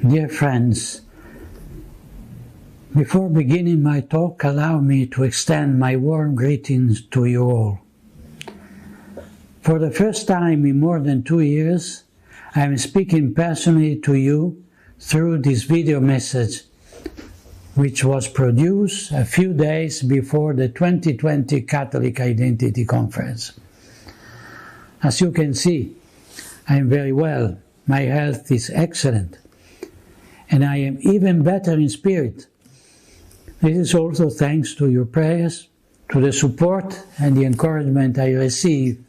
Dear friends, before beginning my talk, allow me to extend my warm greetings to you all. For the first time in more than 2 years, I am speaking personally to you through this video message, which was produced a few days before the 2020 Catholic Identity Conference. As you can see, I am very well. My health is excellent, and I am even better in spirit. This is also thanks to your prayers, to the support and the encouragement I receive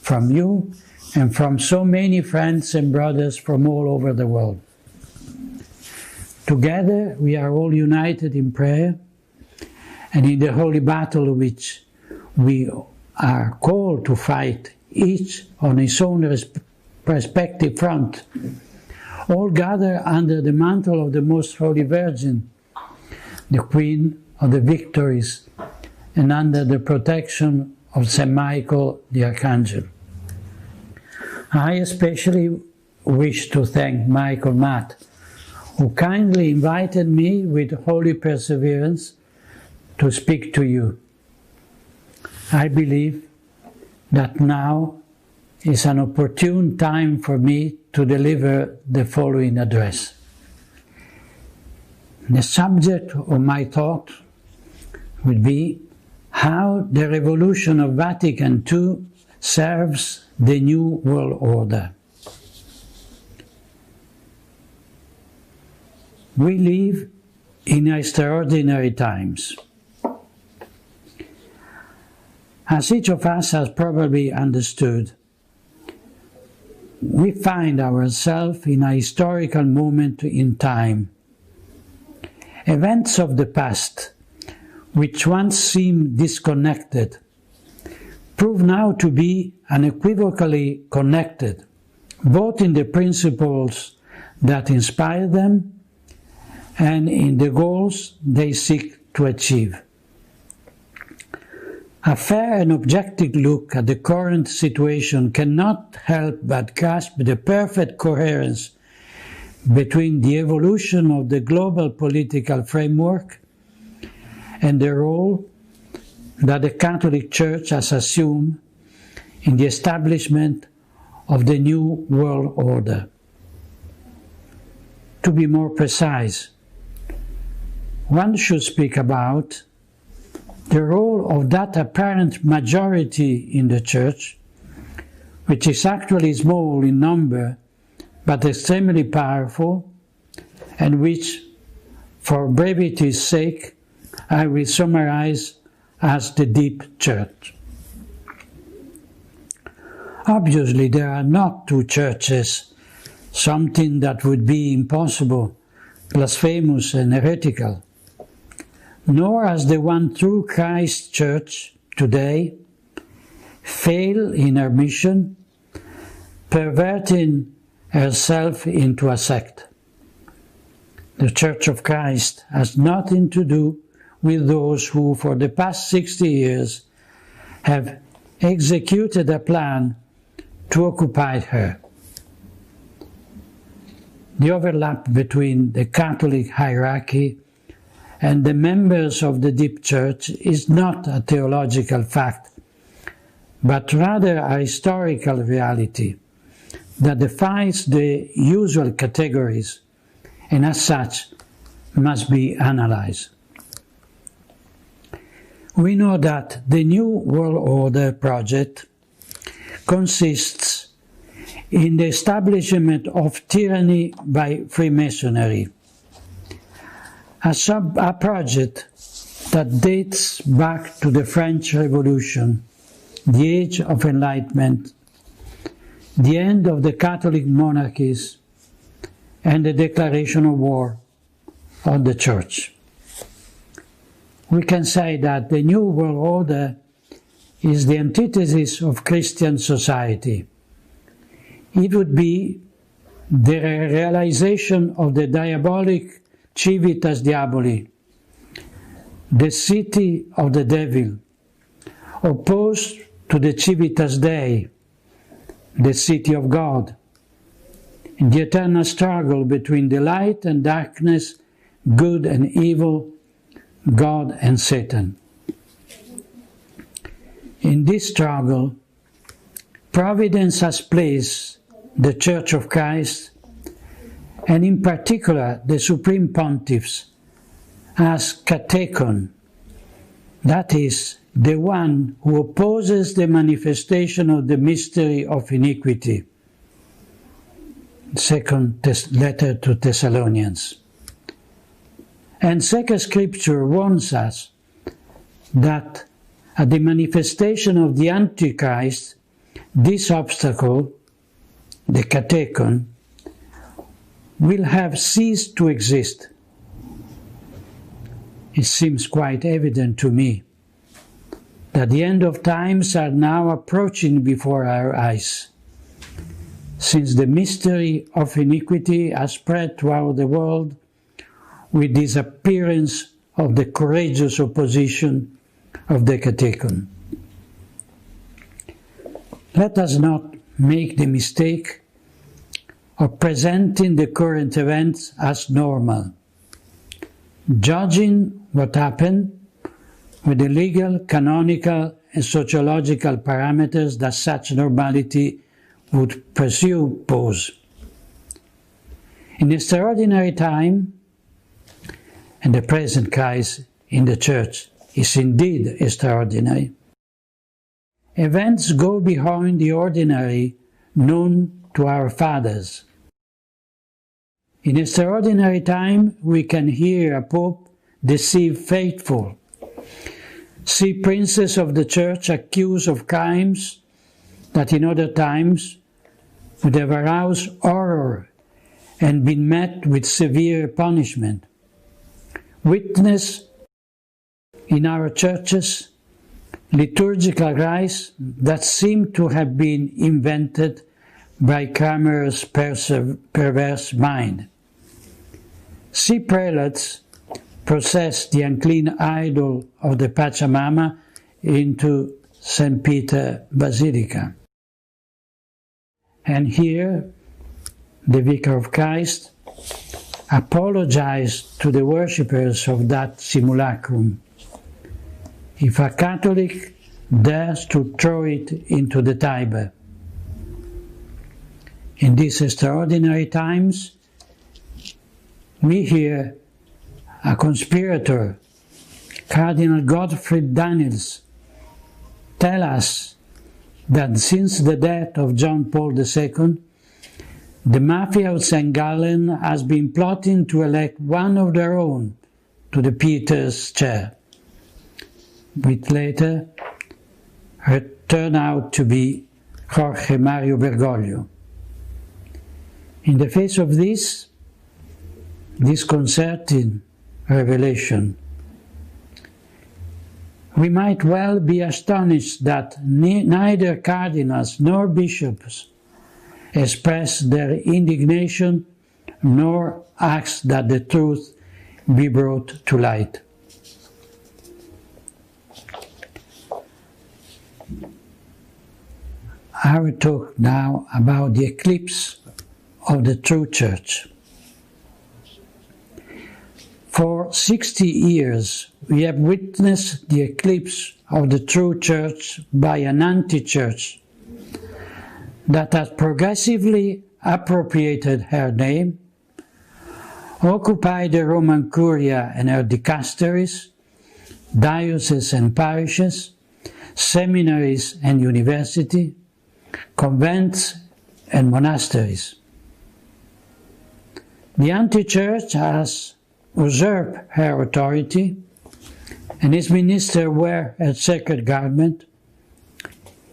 from you and from so many friends and brothers from all over the world. Together we are all united in prayer and in the holy battle which we are called to fight, each on his own respective front, all gather under the mantle of the Most Holy Virgin, the Queen of the Victories, and under the protection of Saint Michael the Archangel. I especially wish to thank Michael Matt, who kindly invited me with holy perseverance to speak to you. I believe that now is an opportune time for me to deliver the following address. The subject of my talk would be how the revolution of Vatican II serves the New World Order. We live in extraordinary times. As each of us has probably understood, we find ourselves in a historical moment in time. Events of the past, which once seemed disconnected, prove now to be unequivocally connected, both in the principles that inspire them and in the goals they seek to achieve. A fair and objective look at the current situation cannot help but grasp the perfect coherence between the evolution of the global political framework and the role that the Catholic Church has assumed in the establishment of the New World Order. To be more precise, one should speak about the role of that apparent majority in the Church, which is actually small in number but extremely powerful, and which, for brevity's sake, I will summarize as the Deep Church. Obviously, there are not two churches, something that would be impossible, blasphemous and heretical, nor has the one true Christ Church today failed in her mission, perverting herself into a sect. The Church of Christ has nothing to do with those who, for the past 60 years, have executed a plan to occupy her. The overlap between the Catholic hierarchy and the members of the Deep Church is not a theological fact, but rather a historical reality that defies the usual categories and as such must be analyzed. We know that the New World Order project consists in the establishment of tyranny by Freemasonry, a project that dates back to the French Revolution, the Age of Enlightenment, the end of the Catholic monarchies, and the declaration of war on the Church. We can say that the New World Order is the antithesis of Christian society. It would be the realization of the diabolic civitas diaboli, the city of the devil, opposed to the civitas Dei, the city of God, in the eternal struggle between the light and darkness, good and evil, God and Satan. In this struggle, Providence has placed the Church of Christ, and in particular the Supreme Pontiffs, as catechon, that is, the one who opposes the manifestation of the mystery of iniquity. Second letter to Thessalonians. And Sacred Scripture warns us that at the manifestation of the Antichrist, this obstacle, the catechon, will have ceased to exist. It seems quite evident to me that the end of times are now approaching before our eyes, since the mystery of iniquity has spread throughout the world with the disappearance of the courageous opposition of the catechon. Let us not make the mistake of presenting the current events as normal, judging what happened with the legal, canonical, and sociological parameters that such normality would presuppose. In extraordinary time, and the present case in the Church is indeed extraordinary, events go beyond the ordinary known to our fathers. In extraordinary time, we can hear a Pope deceive faithful, see princes of the Church accused of crimes that in other times would have aroused horror and been met with severe punishment. Witness in our churches liturgical rites that seem to have been invented by Cranmer's perverse mind. See prelates process the unclean idol of the Pachamama into St. Peter Basilica. And here, the Vicar of Christ apologized to the worshippers of that simulacrum. If a Catholic dares to throw it into the Tiber. In these extraordinary times, we hear a conspirator, Cardinal Gottfried Daniels, tell us that since the death of John Paul II, the Mafia of St. Gallen has been plotting to elect one of their own to the Peter's chair, which later turned out to be Jorge Mario Bergoglio. In the face of this disconcerting revelation, we might well be astonished that neither cardinals nor bishops express their indignation nor ask that the truth be brought to light. I will talk now about the eclipse of the true church. For 60 years, we have witnessed the eclipse of the true church by an anti-church that has progressively appropriated her name, occupied the Roman Curia and her dicasteries, dioceses and parishes, seminaries and universities, convents and monasteries. The anti-church has usurped her authority, and its ministers wear a sacred garment.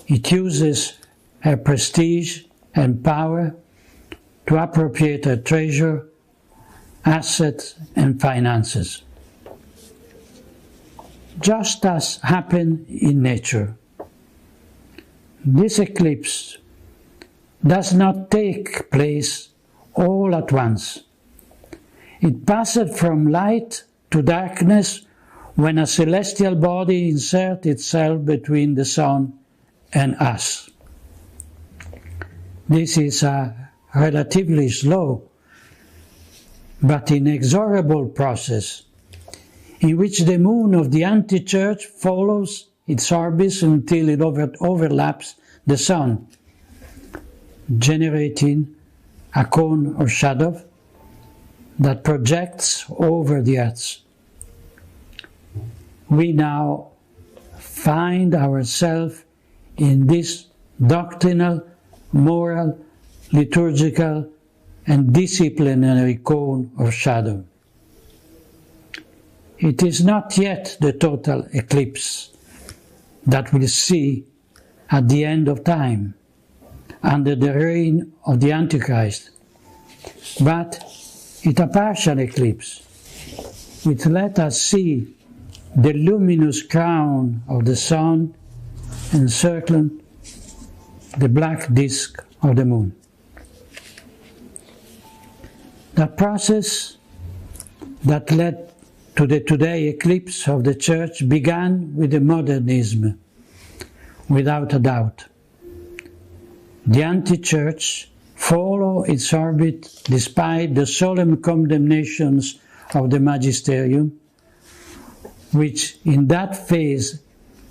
It uses her prestige and power to appropriate her treasure, assets, and finances. Just as happened in nature, this eclipse does not take place all at once. It passed from light to darkness when a celestial body inserts itself between the sun and us. This is a relatively slow but inexorable process in which the moon of the anti-church follows its orbit until it overlaps the sun, generating a cone or shadow that projects over the earth. We now find ourselves in this doctrinal, moral, liturgical, and disciplinary cone or shadow. It is not yet the total eclipse that we'll see at the end of time, under the reign of the Antichrist, but it's a partial eclipse, which let us see the luminous crown of the sun encircling the black disk of the moon. The process that led to the today eclipse of the Church began with the modernism, without a doubt. The anti-church followed its orbit despite the solemn condemnations of the magisterium, which in that phase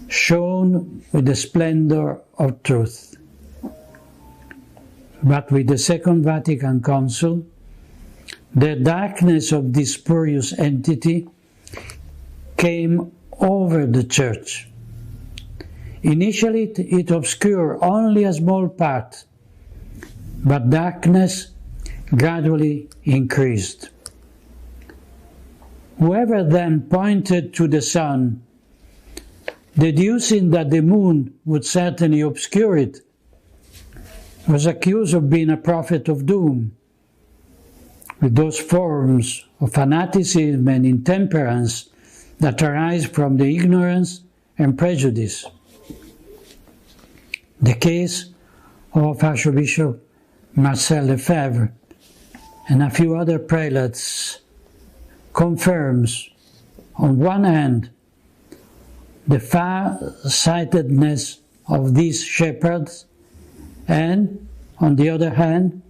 shone with the splendor of truth. But with the Second Vatican Council, the darkness of this spurious entity came over the Church. Initially, it obscured only a small part, but darkness gradually increased. Whoever then pointed to the sun, deducing that the moon would certainly obscure it, was accused of being a prophet of doom, with those forms of fanaticism and intemperance that arise from the ignorance and prejudice. The case of Archbishop Marcel Lefebvre and a few other prelates confirms, on one hand, the far-sightedness of these shepherds, and, on the other hand,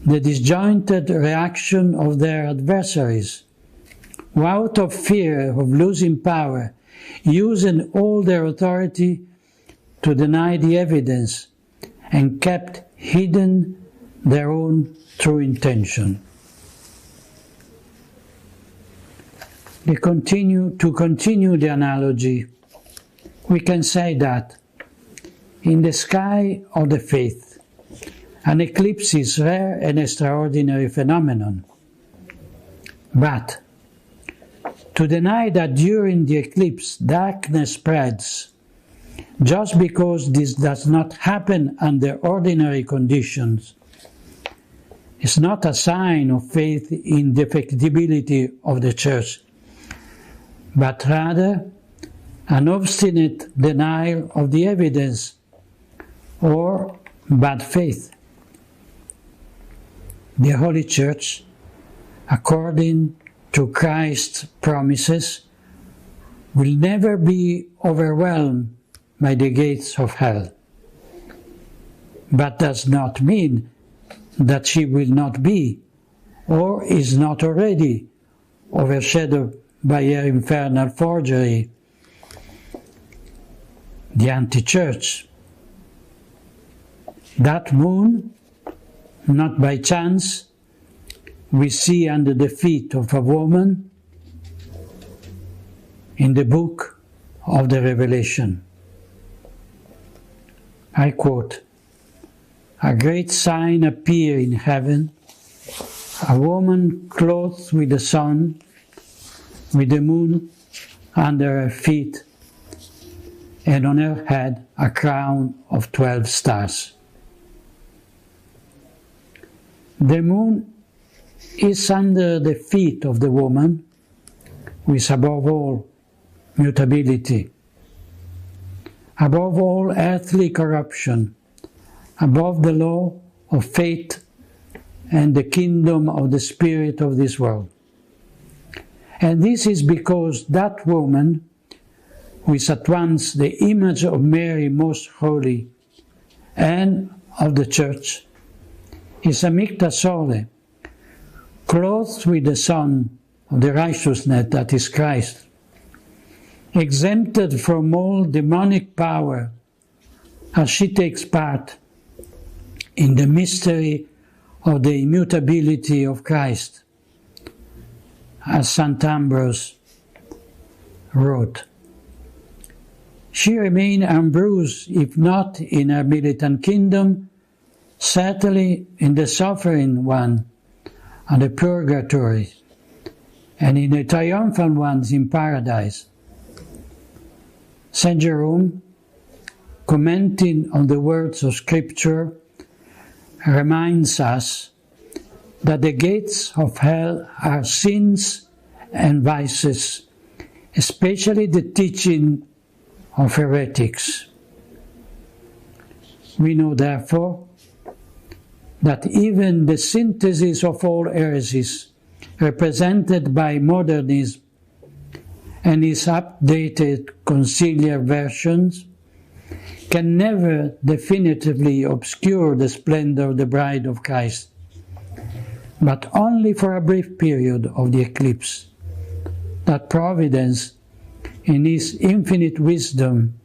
the disjointed reaction of their adversaries, who out of fear of losing power, using all their authority to deny the evidence and kept hidden their own true intention. To continue the analogy, we can say that in the sky of the faith, an eclipse is a rare and extraordinary phenomenon. But to deny that during the eclipse darkness spreads, just because this does not happen under ordinary conditions, is not a sign of faith in the effectibility of the Church, but rather an obstinate denial of the evidence or bad faith. The Holy Church, according to Christ's promises, will never be overwhelmed by the gates of hell, but does not mean that she will not be, or is not already, overshadowed by her infernal forgery, the anti-church. That moon, not by chance, we see under the feet of a woman in the book of the Revelation. I quote, "A great sign appeared in heaven, a woman clothed with the sun, with the moon under her feet, and on her head a crown of 12 stars." The moon is under the feet of the woman, with above all mutability, above all earthly corruption, above the law of fate and the kingdom of the spirit of this world. And this is because that woman, who is at once the image of Mary most holy and of the Church, is amicta sole, clothed with the Son of the righteousness that is Christ, exempted from all demonic power, as she takes part in the mystery of the immutability of Christ, as St. Ambrose wrote. She remained unbruised, if not in her militant kingdom, certainly in the suffering one and the purgatory, and in the triumphant ones in paradise. St. Jerome, commenting on the words of Scripture, reminds us that the gates of hell are sins and vices, especially the teaching of heretics. We know, therefore, that even the synthesis of all heresies represented by modernism and its updated conciliar versions can never definitively obscure the splendor of the bride of Christ, but only for a brief period of the eclipse, that Providence, in His infinite wisdom,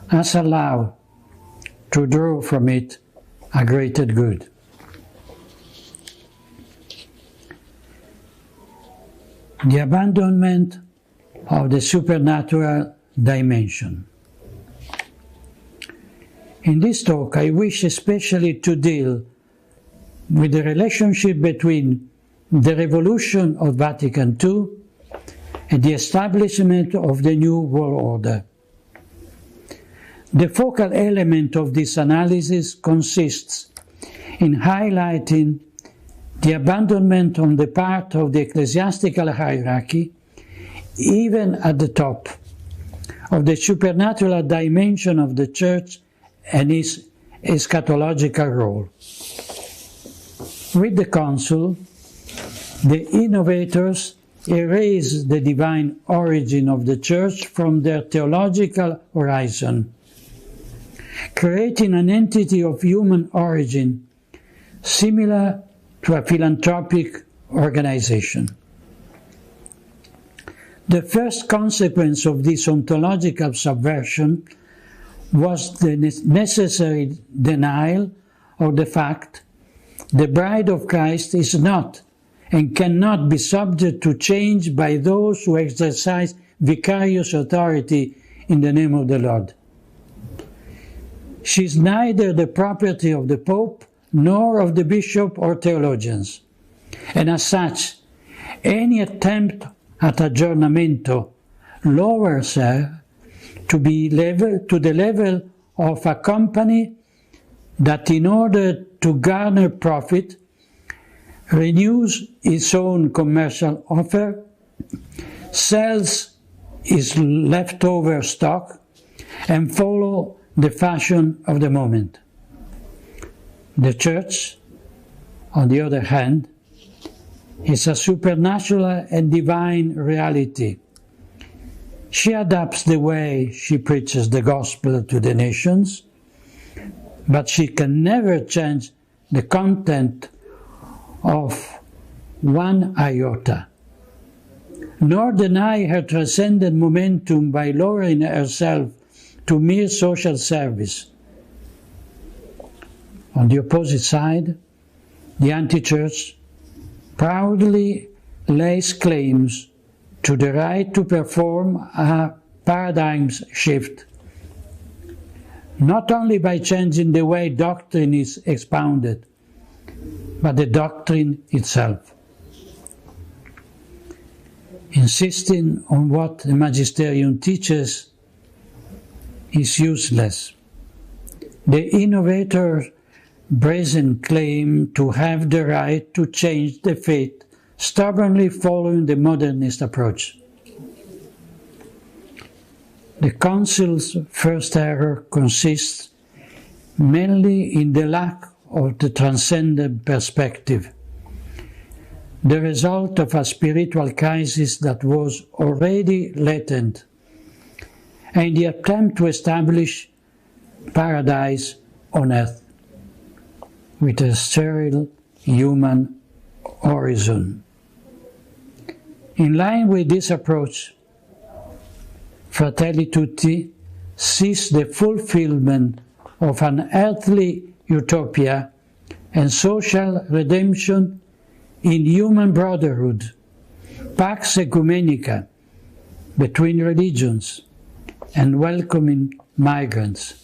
has allowed to draw from it a greater good. The abandonment of the supernatural dimension. In this talk, I wish especially to deal with the relationship between the revolution of Vatican II and the establishment of the New World Order. The focal element of this analysis consists in highlighting the abandonment on the part of the ecclesiastical hierarchy, even at the top, of the supernatural dimension of the Church and its eschatological role. With the Council, the innovators erased the divine origin of the Church from their theological horizon, creating an entity of human origin similar to a philanthropic organization. The first consequence of this ontological subversion was the necessary denial of the fact the bride of Christ is not and cannot be subject to change by those who exercise vicarious authority in the name of the Lord. She is neither the property of the Pope nor of the bishop or theologians, and as such, any attempt at aggiornamento lowers her to the level of a company that, in order to garner profit, renews its own commercial offer, sells its leftover stock, and follows the fashion of the moment. The Church, on the other hand, is a supernatural and divine reality. She adapts the way she preaches the gospel to the nations, but she can never change the content of one iota, nor deny her transcendent momentum by lowering herself to mere social service. On the opposite side, the anti-church proudly lays claims to the right to perform a paradigm shift, not only by changing the way doctrine is expounded, but the doctrine itself. Insisting on what the magisterium teaches is useless. The innovator brazen claim to have the right to change the faith, stubbornly following the modernist approach. The Council's first error consists mainly in the lack of the transcendent perspective, the result of a spiritual crisis that was already latent, and the attempt to establish paradise on earth, with a sterile human horizon. In line with this approach, Fratelli Tutti sees the fulfillment of an earthly utopia and social redemption in human brotherhood, pax ecumenica between religions, and welcoming migrants.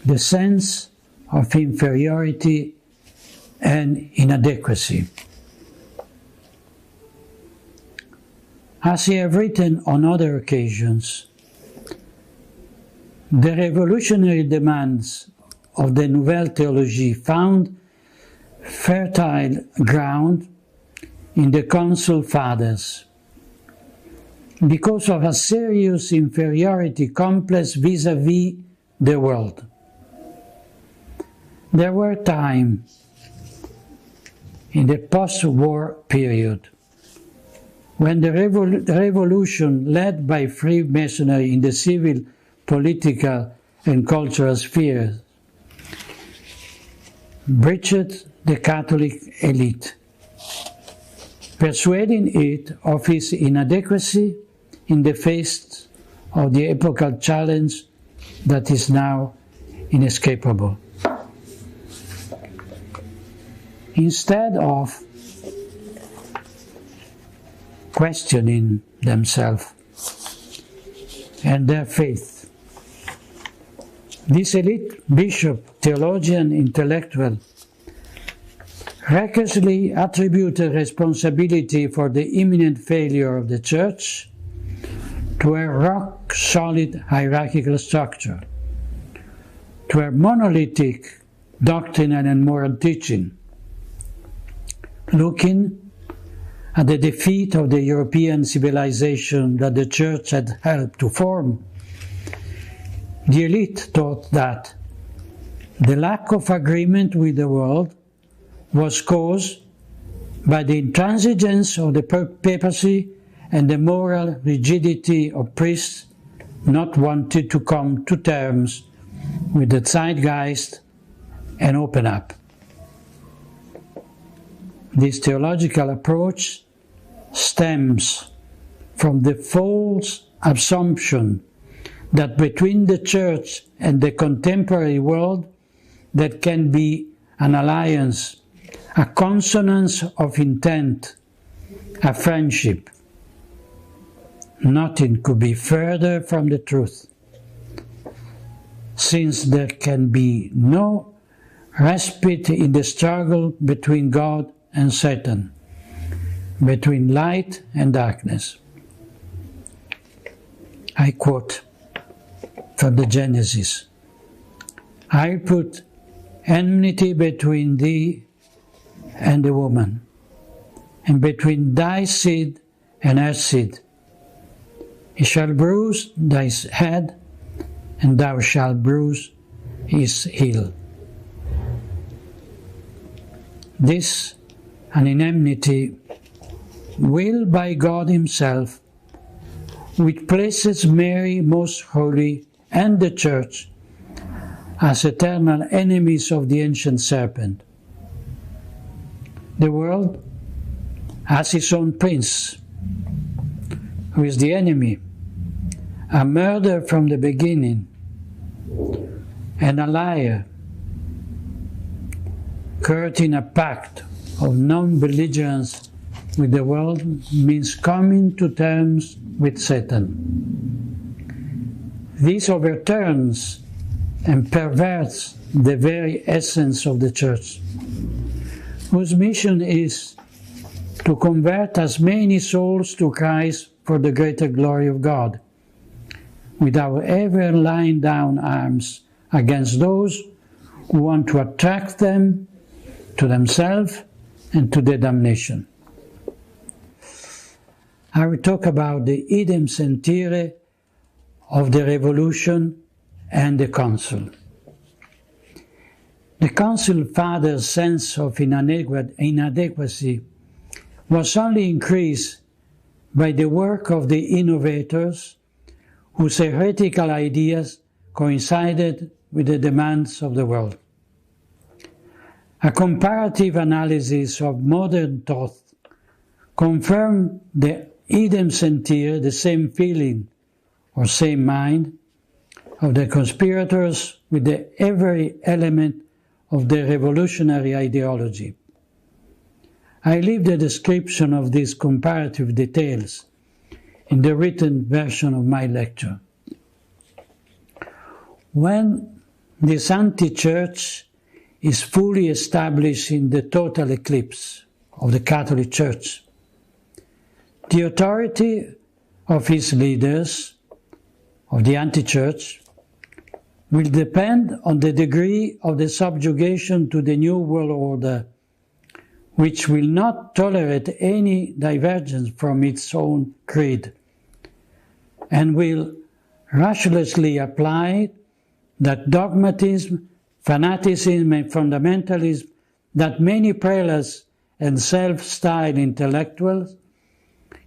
The sense of inferiority and inadequacy. As I have written on other occasions, the revolutionary demands of the Nouvelle Théologie found fertile ground in the Council Fathers because of a serious inferiority complex vis-à-vis the world. There were times in the post-war period when the revolution led by Freemasonry in the civil, political, and cultural spheres breached the Catholic elite, persuading it of its inadequacy in the face of the epochal challenge that is now inescapable. Instead of questioning themselves and their faith, this elite bishop, theologian, intellectual recklessly attributed responsibility for the imminent failure of the Church to a rock-solid hierarchical structure, to a monolithic doctrinal and moral teaching, looking at the defeat of the European civilization that the Church had helped to form. The elite thought that the lack of agreement with the world was caused by the intransigence of the papacy and the moral rigidity of priests not wanting to come to terms with the zeitgeist and open up. This theological approach stems from the false assumption that between the Church and the contemporary world there can be an alliance, a consonance of intent, a friendship. Nothing could be further from the truth, since there can be no respite in the struggle between God and Satan, between light and darkness. I quote from the Genesis, "I put enmity between thee and the woman, and between thy seed and her seed. He shall bruise thy head, and thou shalt bruise his heel." This an enmity willed by God Himself, which places Mary most holy and the Church as eternal enemies of the ancient serpent. The world has its own prince, who is the enemy, a murderer from the beginning, and a liar, courting a pact of non-belligerence with the world means coming to terms with Satan. This overturns and perverts the very essence of the Church, whose mission is to convert as many souls to Christ for the greater glory of God, without ever laying down arms against those who want to attract them to themselves and to their damnation. I will talk about the idem sentire of the Revolution and the Council. The Council Fathers' sense of inadequacy was only increased by the work of the innovators whose heretical ideas coincided with the demands of the world. A comparative analysis of modern thought confirmed the idem sentir, the same feeling or same mind, of the conspirators with every element of the revolutionary ideology. I leave the description of these comparative details in the written version of my lecture. When this anti-church is fully established in the total eclipse of the Catholic Church, the authority of its leaders, of the anti-church, will depend on the degree of the subjugation to the new world order, which will not tolerate any divergence from its own creed, and will ruthlessly apply that dogmatism, fanaticism, and fundamentalism that many prelates and self-styled intellectuals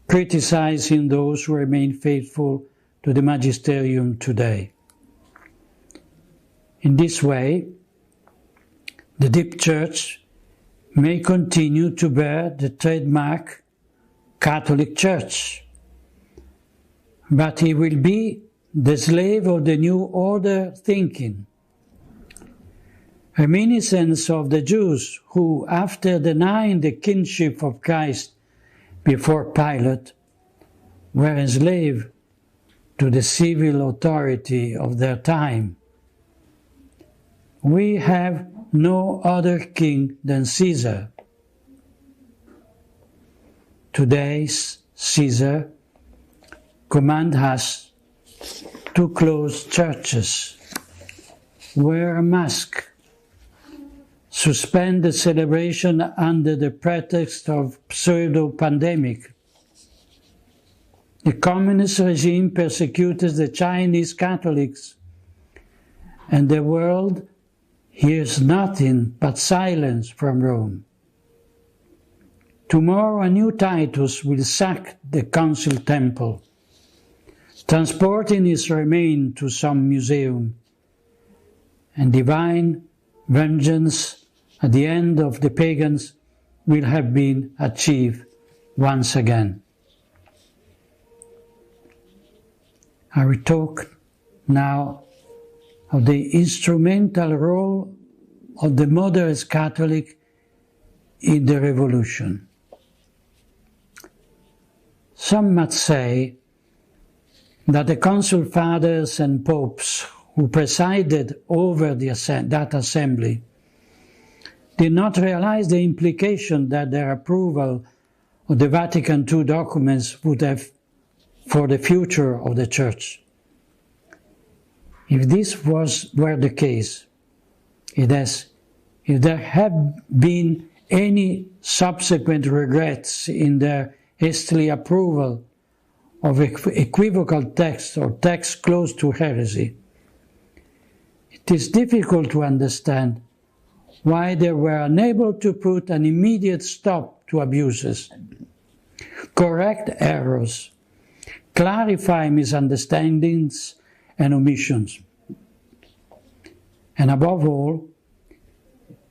criticize in those who remain faithful to the magisterium today. In this way, the deep church may continue to bear the trademark Catholic Church, but he will be the slave of the new order thinking, reminiscence of the Jews who, after denying the kingship of Christ before Pilate, were enslaved to the civil authority of their time. We have no other king than Caesar. Today's Caesar commands us to close churches, wear a mask, suspend the celebration under the pretext of pseudo-pandemic. The communist regime persecutes the Chinese Catholics, and the world hears nothing but silence from Rome. Tomorrow a new Titus will sack the council temple, transporting his remains to some museum, and divine vengeance at the end of the pagans will have been achieved once again. I will talk now of the instrumental role of the moderate Catholic in the revolution. Some might say that the Council Fathers and Popes who presided over that assembly did not realize the implication that their approval of the Vatican II documents would have for the future of the Church. If this were the case, if there have been any subsequent regrets in their hastily approval of equivocal texts or texts close to heresy, it is difficult to understand why they were unable to put an immediate stop to abuses, correct errors, clarify misunderstandings and omissions. And above all,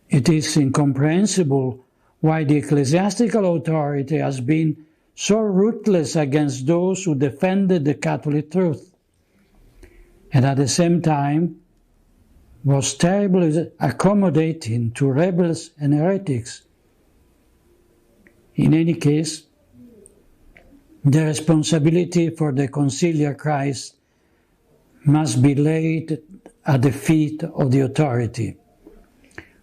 it is incomprehensible why the ecclesiastical authority has been so ruthless against those who defended the Catholic truth, and at the same time was terribly accommodating to rebels and heretics. In any case, the responsibility for the conciliar Christ must be laid at the feet of the authority,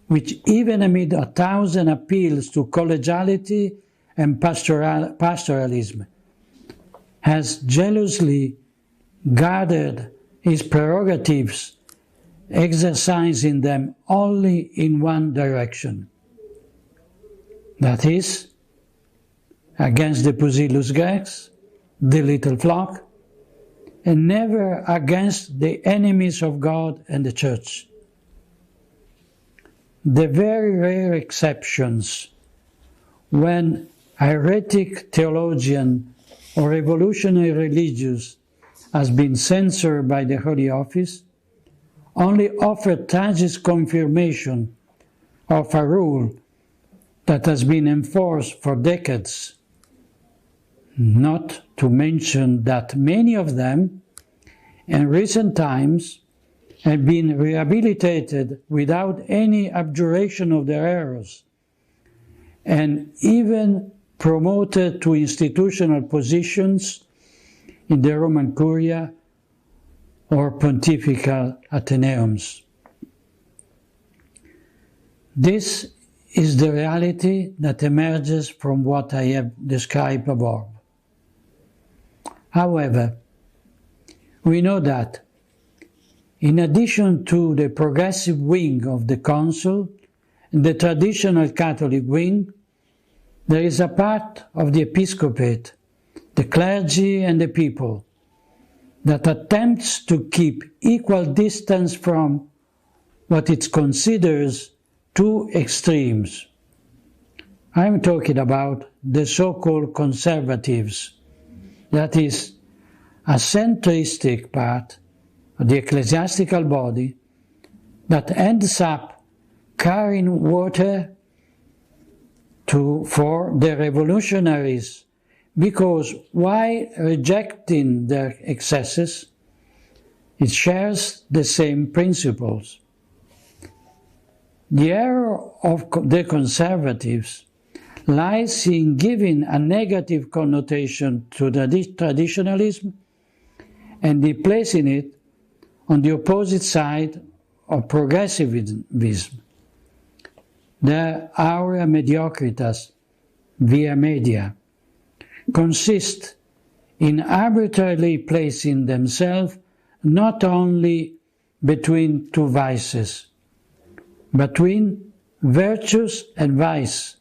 which even amid 1,000 appeals to collegiality and pastoralism, has jealously guarded his prerogatives, exercising them only in one direction, that is, against the Pusillus Grex, the little flock, and never against the enemies of God and the Church. The very rare exceptions when a heretic theologian or revolutionary religious has been censored by the Holy Office only offer tragic confirmation of a rule that has been enforced for decades, not to mention that many of them, in recent times, have been rehabilitated without any abjuration of their errors, and even promoted to institutional positions in the Roman Curia or pontifical ateneums. This is the reality that emerges from what I have described above. However, we know that, in addition to the progressive wing of the Council and the traditional Catholic wing, there is a part of the episcopate, the clergy and the people, that attempts to keep equal distance from what it considers two extremes. I'm talking about the so-called conservatives, that is, a centristic part of the ecclesiastical body that ends up carrying water for the revolutionaries, because while rejecting their excesses, it shares the same principles. The error of the conservatives lies in giving a negative connotation to the traditionalism and in placing it on the opposite side of progressivism. The aurea mediocritas, via media, consist in arbitrarily placing themselves not only between two vices, but between virtues and vice.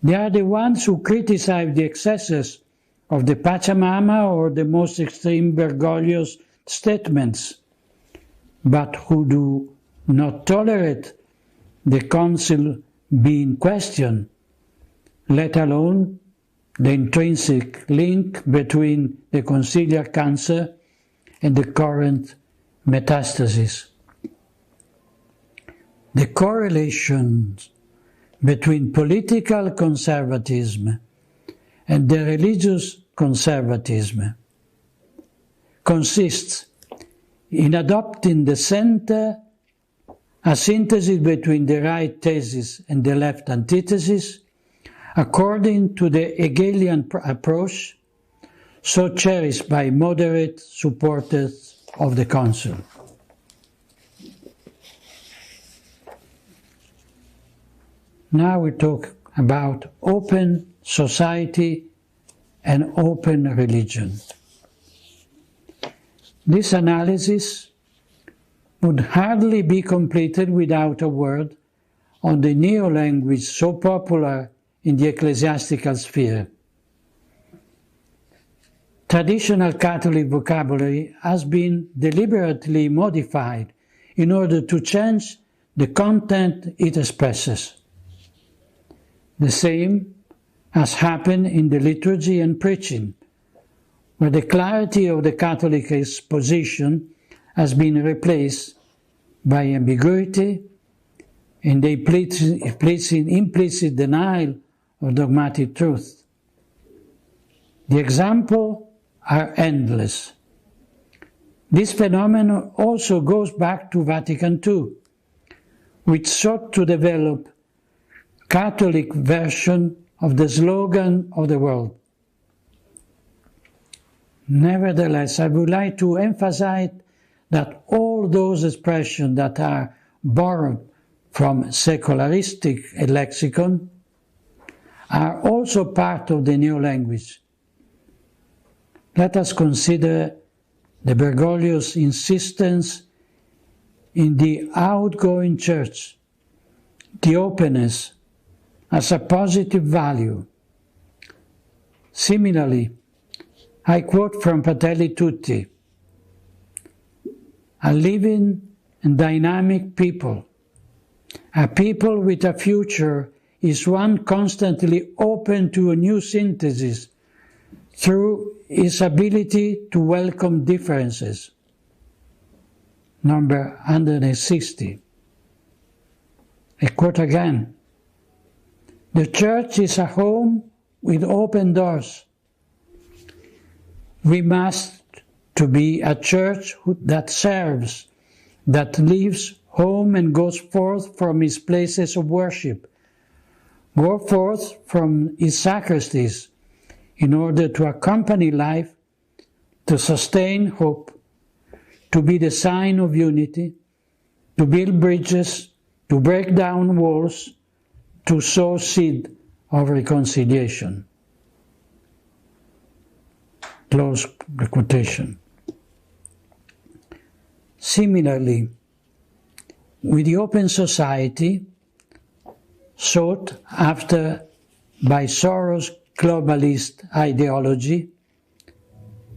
They are the ones who criticize the excesses of the Pachamama or the most extreme Bergoglio's statements, but who do not tolerate the council being questioned, let alone the intrinsic link between the conciliar cancer and the current metastasis. The correlations between political conservatism and the religious conservatism consists in adopting the center, a synthesis between the right thesis and the left antithesis, according to the Hegelian approach so cherished by moderate supporters of the Council. Now we talk about open society and open religion. This analysis would hardly be completed without a word on the neo-language so popular in the ecclesiastical sphere. Traditional Catholic vocabulary has been deliberately modified in order to change the content it expresses. The same has happened in the liturgy and preaching, where the clarity of the Catholic exposition has been replaced by ambiguity and the implicit denial of dogmatic truth. The examples are endless. This phenomenon also goes back to Vatican II, which sought to develop Catholic version of the slogan of the world. Nevertheless, I would like to emphasize that all those expressions that are borrowed from secularistic lexicon are also part of the new language. Let us consider the Bergoglio's insistence in the outgoing church, the openness as a positive value. Similarly, I quote from Fratelli Tutti, "A living and dynamic people, a people with a future, is one constantly open to a new synthesis through its ability to welcome differences." number 160. I quote again, "The church is a home with open doors. We must to be a church that serves, that leaves home and goes forth from its places of worship, go forth from its sacristies in order to accompany life, to sustain hope, to be the sign of unity, to build bridges, to break down walls, to sow seed of reconciliation." Close the quotation. Similarly, with the open society sought after by Soros' globalist ideology,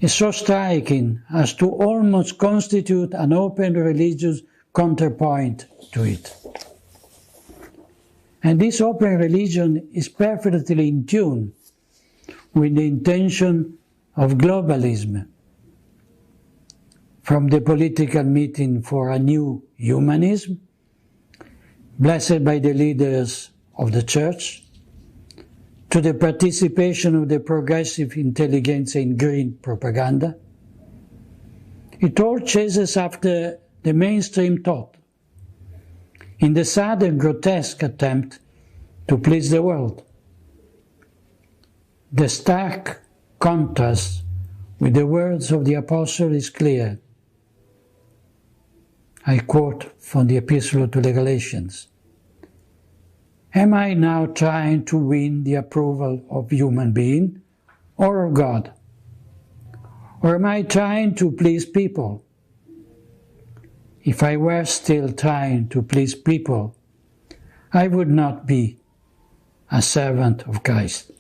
is so striking as to almost constitute an open religious counterpoint to it. And this open religion is perfectly in tune with the intention of globalism. From the political meeting for a new humanism, blessed by the leaders of the church, to the participation of the progressive intelligentsia in green propaganda, it all chases after the mainstream thought, in the sad and grotesque attempt to please the world. The stark contrast with the words of the Apostle is clear. I quote from the Epistle to the Galatians. "Am I now trying to win the approval of human being or of God? Or am I trying to please people? If I were still trying to please people, I would not be a servant of Christ."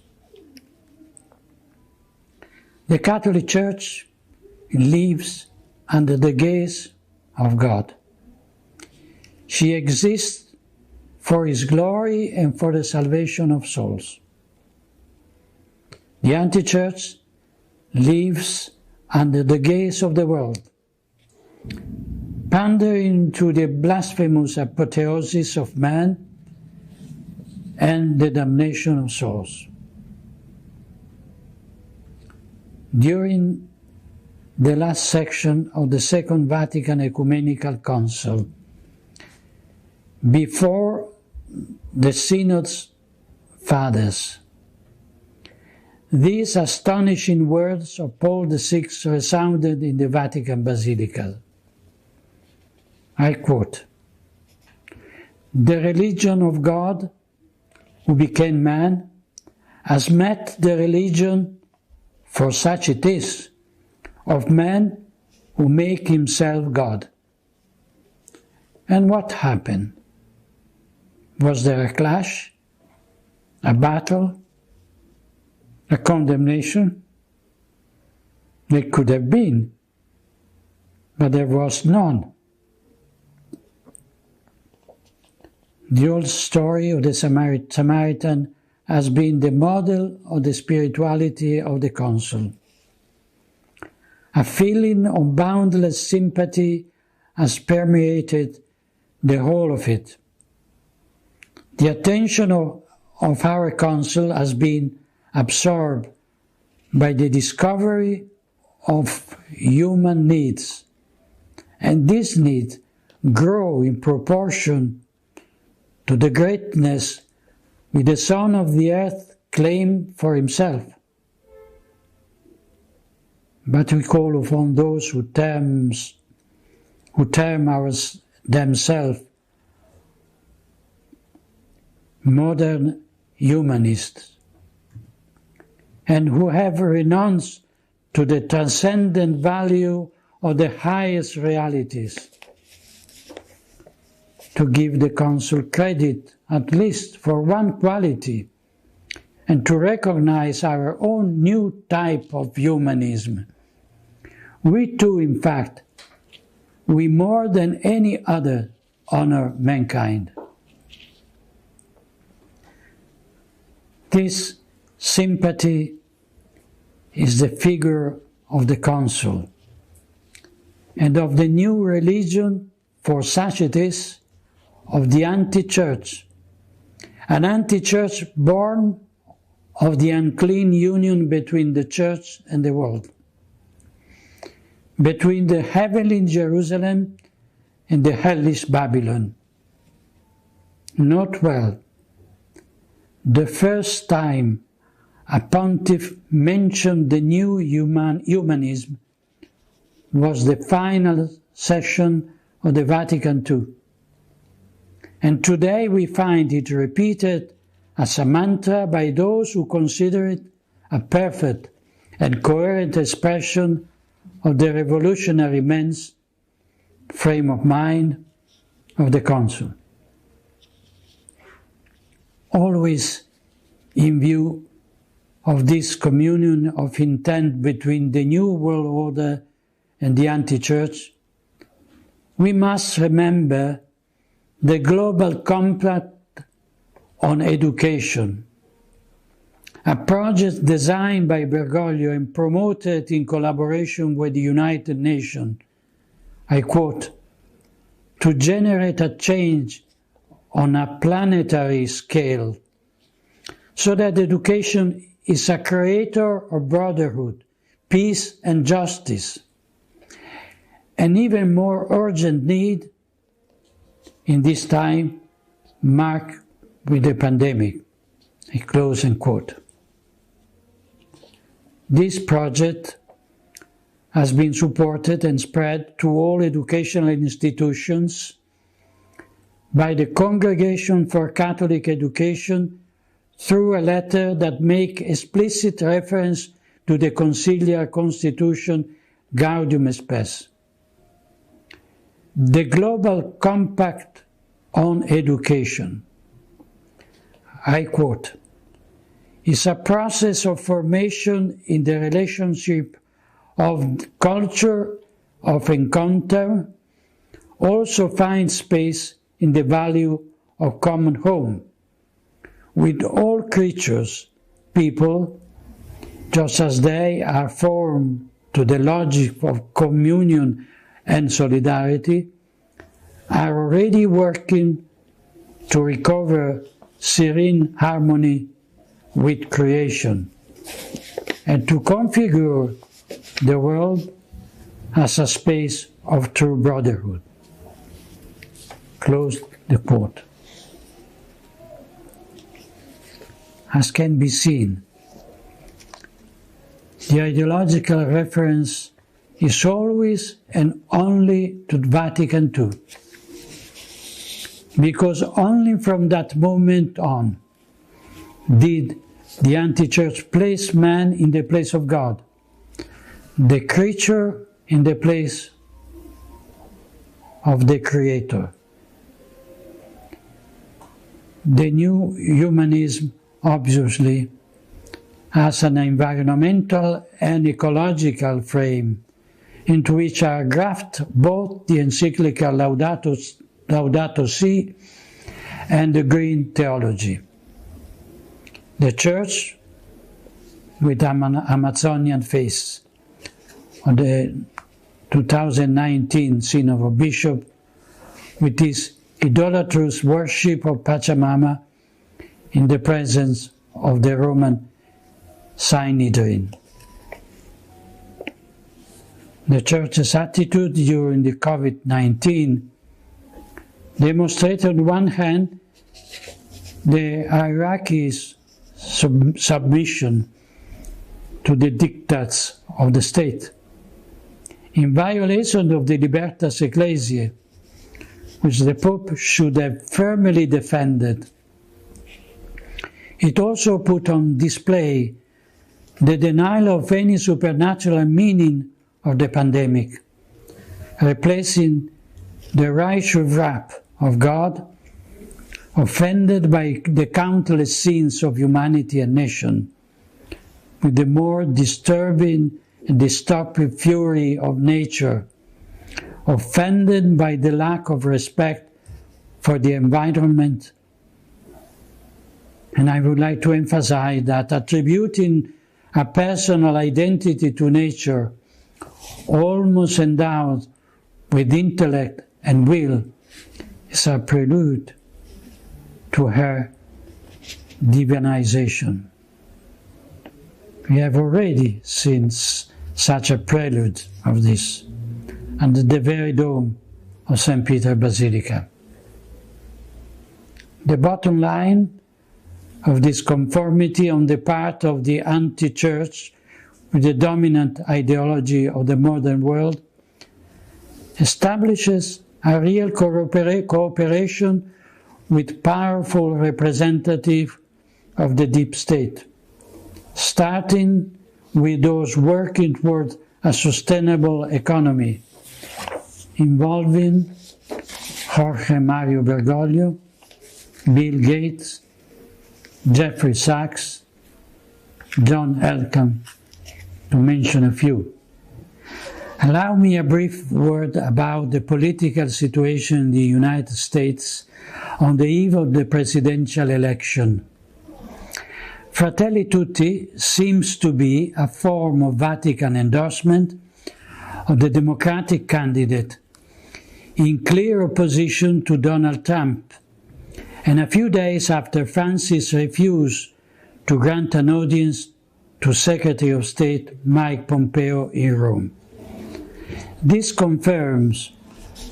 The Catholic Church lives under the gaze of God. She exists for His glory and for the salvation of souls. The anti-church lives under the gaze of the world, pandering to the blasphemous apotheosis of man and the damnation of souls. During the last section of the Second Vatican Ecumenical Council, before the Synod's fathers, these astonishing words of Paul VI resounded in the Vatican Basilica. I quote, "The religion of God, who became man, has met the religion, for such it is, of man who make himself God." And what happened? Was there a clash, a battle, a condemnation? There could have been, but there was none. The old story of the Samaritan has been the model of the spirituality of the Council. A feeling of boundless sympathy has permeated the whole of it. The attention of our Council has been absorbed by the discovery of human needs, and these needs grow in proportion to the greatness which the Son of the earth claimed for himself. But we call upon those who term themselves modern humanists, and who have renounced to the transcendent value of the highest realities, to give the Council credit at least for one quality, and to recognize our own new type of humanism. We too, in fact, we more than any other honor mankind. This sympathy is the figure of the Council, and of the new religion, for such it is, of the anti-church, an anti-church born of the unclean union between the church and the world, between the heavenly Jerusalem and the hellish Babylon. Note well, the first time a pontiff mentioned the new humanism was the final session of the Vatican II. And today we find it repeated as a mantra by those who consider it a perfect and coherent expression of the revolutionary men's frame of mind of the Council. Always in view of this communion of intent between the New World Order and the anti-church, we must remember the Global Compact on Education, a project designed by Bergoglio and promoted in collaboration with the United Nations, I quote, to generate a change on a planetary scale so that education is a creator of brotherhood, peace and justice, an even more urgent need in this time marked with the pandemic. I close and quote. This project has been supported and spread to all educational institutions by the Congregation for Catholic Education through a letter that makes explicit reference to the Conciliar Constitution Gaudium et Spes. The Global Compact on Education, I quote, is a process of formation in the relationship of culture of encounter, also finds space in the value of common home, with all creatures, people, just as they are formed to the logic of communion and solidarity, are already working to recover serene harmony with creation and to configure the world as a space of true brotherhood. Close the quote. As can be seen, the ideological reference is always and only to Vatican II, because only from that moment on did the anti-church place man in the place of God, the creature in the place of the Creator. The new humanism obviously has an environmental and ecological frame into which are grafted both the encyclical Laudato Si and the green theology. The Church with Amazonian face on the 2019 Synod of Bishops with this idolatrous worship of Pachamama in the presence of the Roman Sanhedrin. The Church's attitude during the COVID-19 demonstrated on one hand the hierarchy's submission to the diktats of the state, in violation of the Libertas Ecclesiae, which the Pope should have firmly defended. It also put on display the denial of any supernatural meaning of the pandemic, replacing the righteous wrath of God, offended by the countless sins of humanity and nation, with the more disturbing and destructive fury of nature, offended by the lack of respect for the environment. And I would like to emphasize that attributing a personal identity to nature, almost endowed with intellect and will is a prelude to her divinization. We have already seen such a prelude of this under the very dome of St. Peter Basilica. The bottom line of this conformity on the part of the anti-church with the dominant ideology of the modern world establishes a real cooperation with powerful representatives of the deep state, starting with those working toward a sustainable economy, involving Jorge Mario Bergoglio, Bill Gates, Jeffrey Sachs, John Elkann, to mention a few. Allow me a brief word about the political situation in the United States on the eve of the presidential election. Fratelli Tutti seems to be a form of Vatican endorsement of the Democratic candidate in clear opposition to Donald Trump, and a few days after Francis refused to grant an audience to Secretary of State Mike Pompeo in Rome. This confirms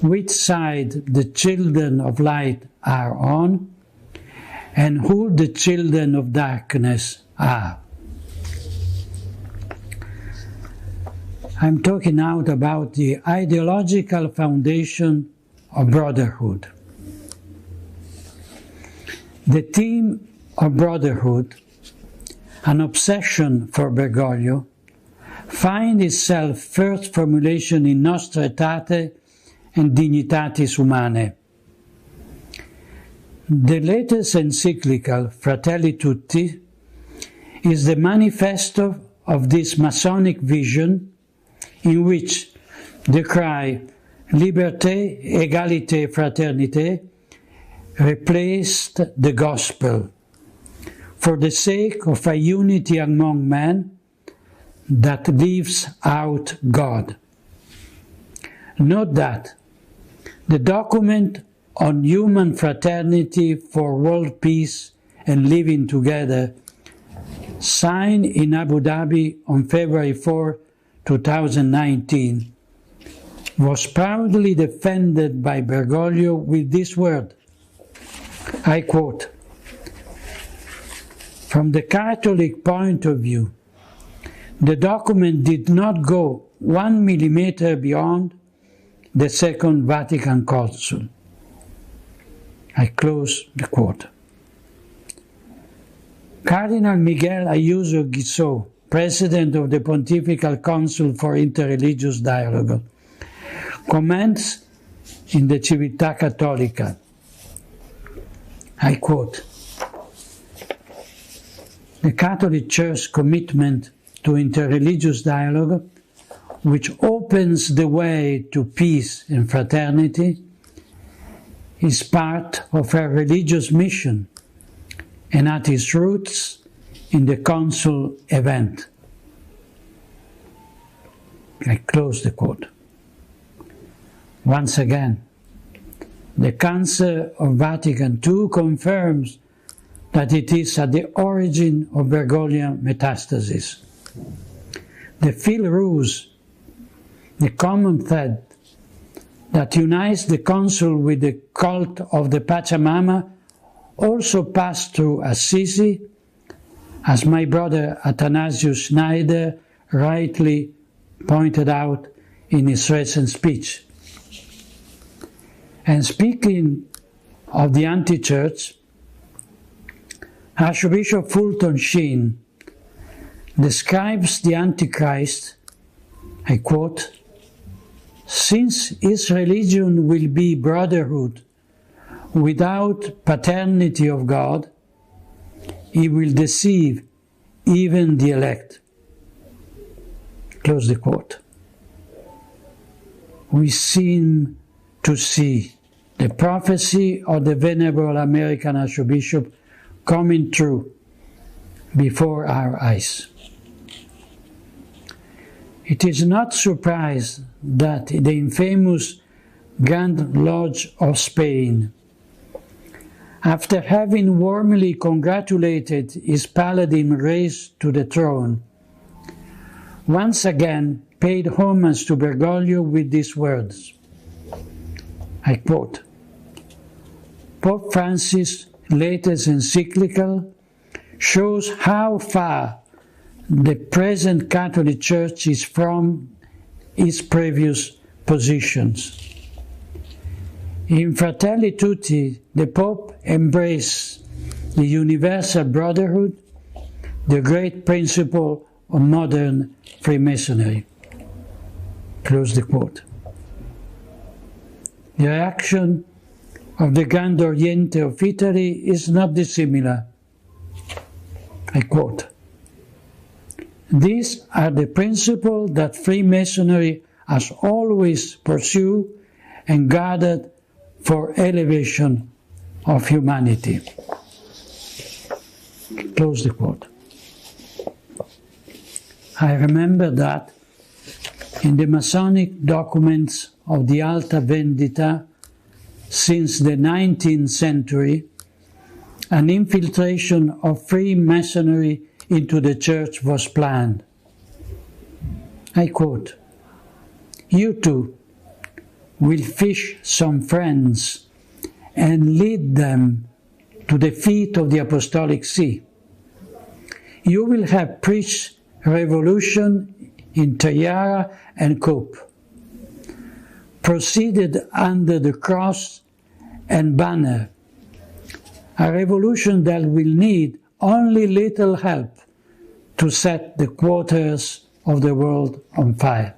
which side the children of light are on and who the children of darkness are. I'm talking now about the ideological foundation of brotherhood. The theme of brotherhood, an obsession for Bergoglio, finds itself first formulation in Nostra Aetate and Dignitatis Humanae. The latest encyclical, Fratelli Tutti, is the manifesto of this Masonic vision in which the cry Liberté, Égalité, Fraternité replaced the gospel for the sake of a unity among men that leaves out God. Note that the document on human fraternity for world peace and living together, signed in Abu Dhabi on February 4, 2019, was proudly defended by Bergoglio with this word, I quote, "From the Catholic point of view, the document did not go 1 millimeter beyond the Second Vatican Council." I close the quote. Cardinal Miguel Ayuso Guizot, President of the Pontifical Council for Interreligious Dialogue, comments in the Civiltà Cattolica, I quote, "The Catholic Church's commitment to interreligious dialogue, which opens the way to peace and fraternity, is part of her religious mission and at its roots in the Council event." I close the quote. Once again, the Council of Vatican II confirms that it is at the origin of Bergoglian metastasis. The fil rouge, the common thread that unites the Council with the cult of the Pachamama, also passed through Assisi, as my brother Athanasius Schneider rightly pointed out in his recent speech. And speaking of the anti-church, Archbishop Fulton Sheen describes the Antichrist, I quote, "Since his religion will be brotherhood without paternity of God, he will deceive even the elect." Close the quote. We seem to see the prophecy of the venerable American Archbishop coming true before our eyes. It is not surprised that the infamous Grand Lodge of Spain. After having warmly congratulated his paladin raised to the throne, once again paid homage to Bergoglio with these words. I quote, Pope Francis' latest encyclical shows how far the present Catholic Church is from its previous positions. In Fratelli Tutti, the Pope embraced the universal brotherhood, the great principle of modern Freemasonry. Close the quote. The reaction of the Grand Oriente of Italy is not dissimilar. I quote, These are the principles that Freemasonry has always pursued and guarded for elevation of humanity. Close the quote. I remember that in the Masonic documents of the Alta Vendita since the 19th century, an infiltration of Freemasonry into the Church was planned. I quote, You too will fish some friends and lead them to the feet of the Apostolic See. You will have preached revolution in tiara and cope, proceeded under the cross and banner, a revolution that will need only little help to set the quarters of the world on fire.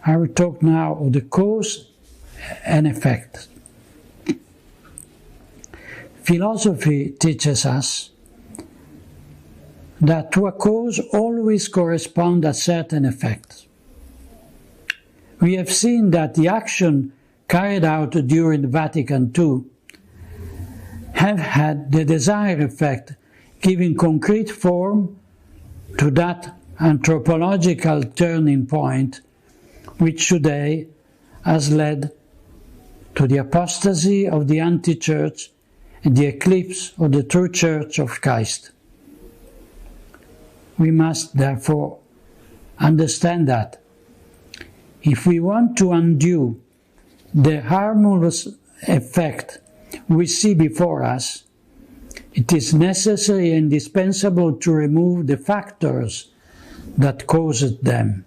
I will talk now of the cause and effect. Philosophy teaches us that to a cause always corresponds a certain effect. We have seen that the action carried out during Vatican II have had the desired effect, giving concrete form to that anthropological turning point which today has led to the apostasy of the anti-church and the eclipse of the true Church of Christ. We must therefore understand that if we want to undo the harmless effect we see before us, it is necessary and indispensable to remove the factors that caused them.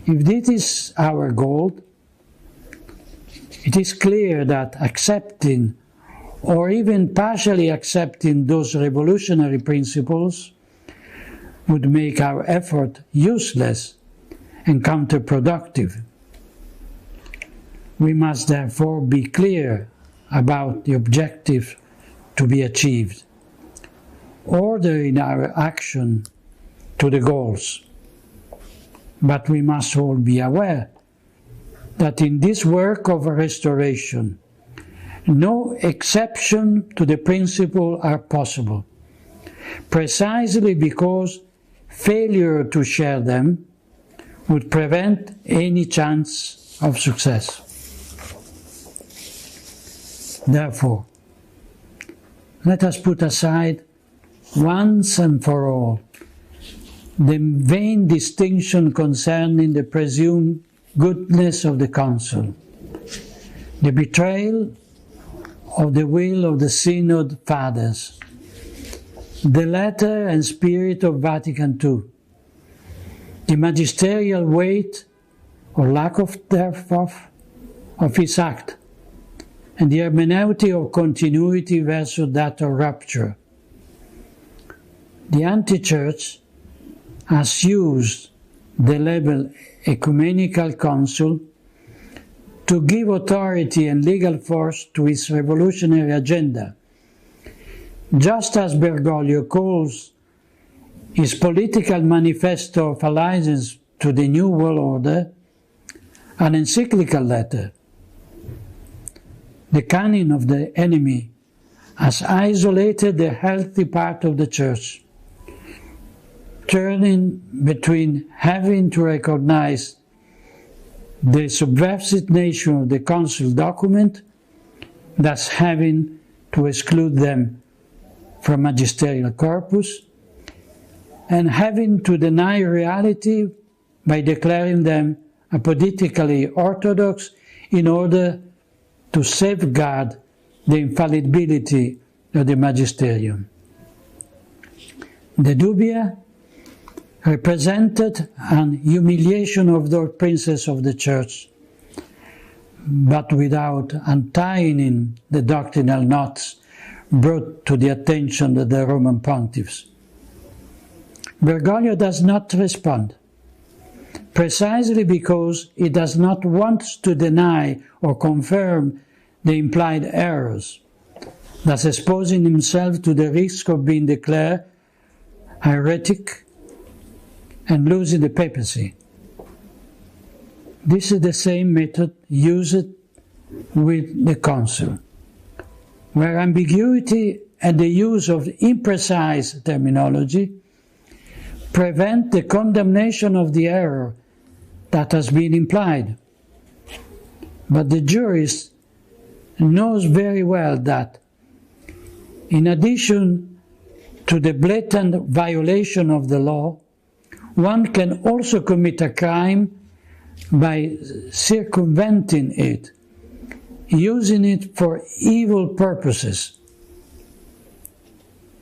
If this is our goal, it is clear that accepting or even partially accepting those revolutionary principles would make our effort useless and counterproductive. We must therefore be clear about the objective to be achieved, ordering our action to the goals. But we must all be aware that in this work of restoration, no exception to the principle are possible, precisely because failure to share them would prevent any chance of success. Therefore, let us put aside once and for all the vain distinction concerning the presumed goodness of the Council, the betrayal of the will of the Synod Fathers, the letter and spirit of Vatican II, the magisterial weight or lack of thereof of its act, and the hermeneutic of continuity versus that of rupture. The anti-church has used the label ecumenical council to give authority and legal force to its revolutionary agenda, just as Bergoglio calls his political manifesto of allegiance to the New World Order an encyclical letter. The cunning of the enemy has isolated the healthy part of the Church, turning between having to recognize the subversive nature of the council document, thus having to exclude them from magisterial corpus, and having to deny reality by declaring them apolitically orthodox in order to safeguard the infallibility of the magisterium. The dubia represented an humiliation of the princes of the Church, but without untying the doctrinal knots brought to the attention of the Roman pontiffs. Bergoglio does not respond, precisely because he does not want to deny or confirm the implied errors, thus exposing himself to the risk of being declared heretic and losing the papacy. This is the same method used with the council, where ambiguity and the use of imprecise terminology prevent the condemnation of the error that has been implied. But the jurist knows very well that, in addition to the blatant violation of the law, one can also commit a crime by circumventing it, using it for evil purposes.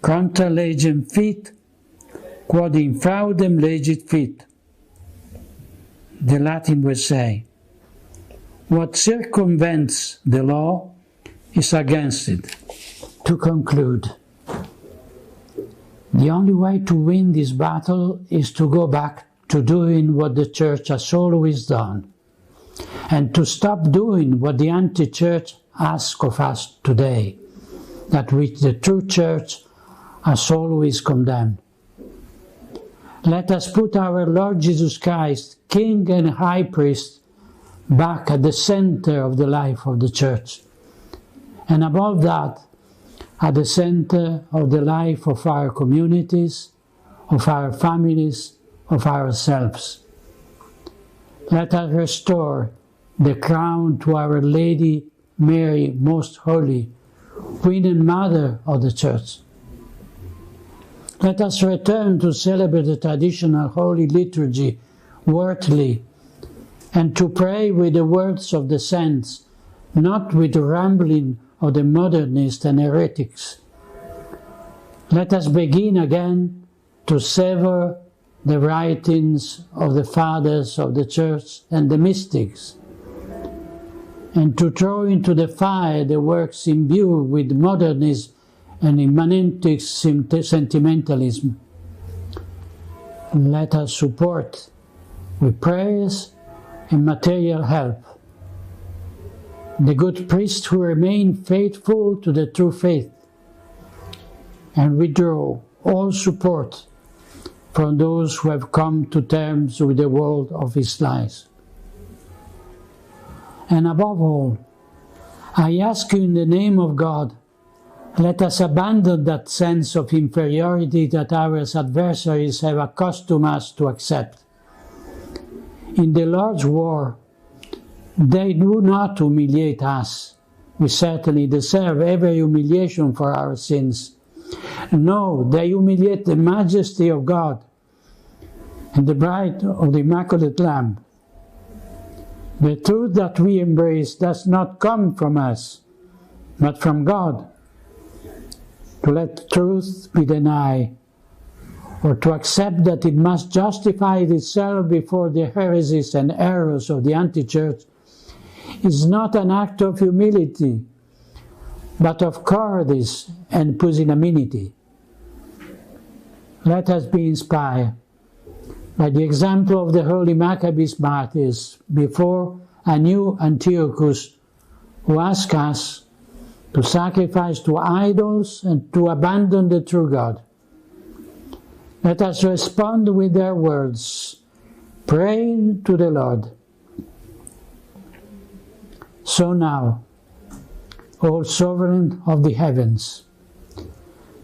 Contra legem fit, quod infraudem legit fit. The Latin would say, what circumvents the law is against it. To conclude, the only way to win this battle is to go back to doing what the Church has always done, and to stop doing what the anti-Church asks of us today, that which the true Church has always condemned. Let us put our Lord Jesus Christ, King and High Priest, back at the center of the life of the Church, and above that, at the center of the life of our communities, of our families, of ourselves. Let us restore the crown to Our Lady Mary, Most Holy, Queen and Mother of the Church. Let us return to celebrate the traditional Holy Liturgy worthily, and to pray with the words of the saints, not with the rambling of the modernists and heretics. Let us begin again to savor the writings of the fathers of the Church and the mystics, and to throw into the fire the works imbued with modernism and immanent sentimentalism. Let us support with prayers and material help the good priests who remain faithful to the true faith, and withdraw all support from those who have come to terms with the world of his lies. And above all, I ask you in the name of God, let us abandon that sense of inferiority that our adversaries have accustomed us to accept. In the Lord's war, they do not humiliate us. We certainly deserve every humiliation for our sins. No, they humiliate the majesty of God and the bride of the Immaculate Lamb. The truth that we embrace does not come from us, but from God. To let truth be denied, or to accept that it must justify itself before the heresies and errors of the anti-Church, is not an act of humility, but of cowardice and pusillanimity. Let us be inspired by the example of the holy Maccabees martyrs before a new Antiochus, who ask us to sacrifice to idols and to abandon the true God. Let us respond with their words, praying to the Lord. So now, O Sovereign of the heavens,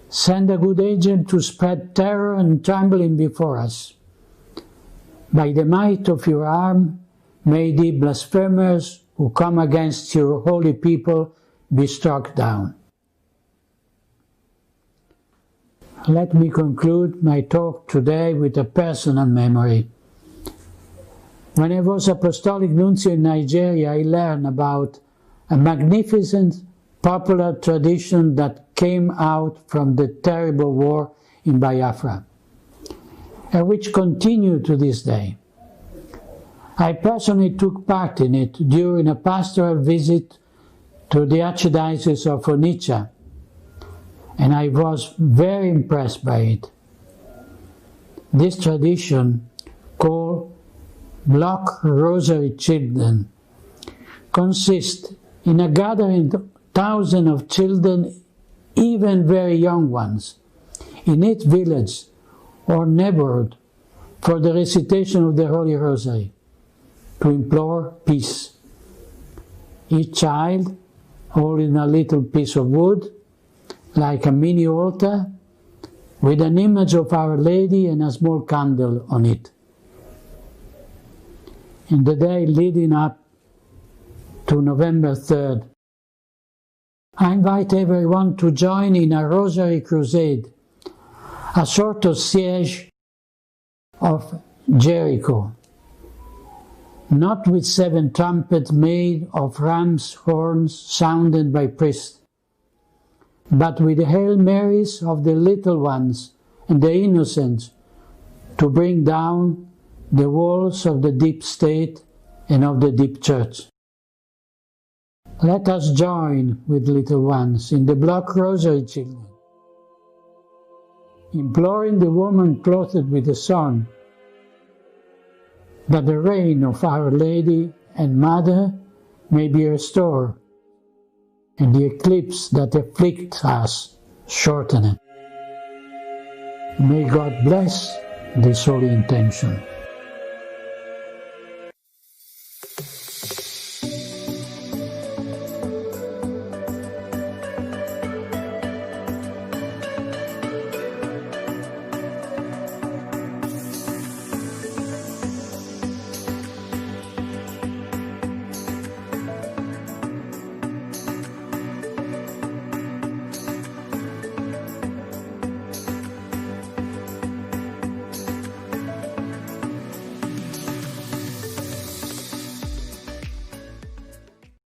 send a good angel to spread terror and trembling before us. By the might of your arm, may the blasphemers who come against your holy people be struck down. Let me conclude my talk today with a personal memory. When I was Apostolic Nuncio in Nigeria, I learned about a magnificent popular tradition that came out from the terrible war in Biafra, and which continued to this day. I personally took part in it during a pastoral visit to the Archdiocese of Onitsha, and I was very impressed by it. This tradition, called Block Rosary Children, consists in a gathering of thousands of children, even very young ones, in each village or neighborhood for the recitation of the Holy Rosary, to implore peace. Each child holding a little piece of wood, like a mini altar, with an image of Our Lady and a small candle on it. In the day leading up to November 3rd, I invite everyone to join in a Rosary Crusade, a sort of siege of Jericho, not with 7 trumpets made of ram's horns sounded by priests, but with the Hail Marys of the little ones and the innocents, to bring down the walls of the deep state and of the deep church. Let us join with little ones in the Block Rosary Children, imploring the woman clothed with the sun, that the reign of Our Lady and Mother may be restored, and the eclipse that afflicts us shortened. May God bless this holy intention.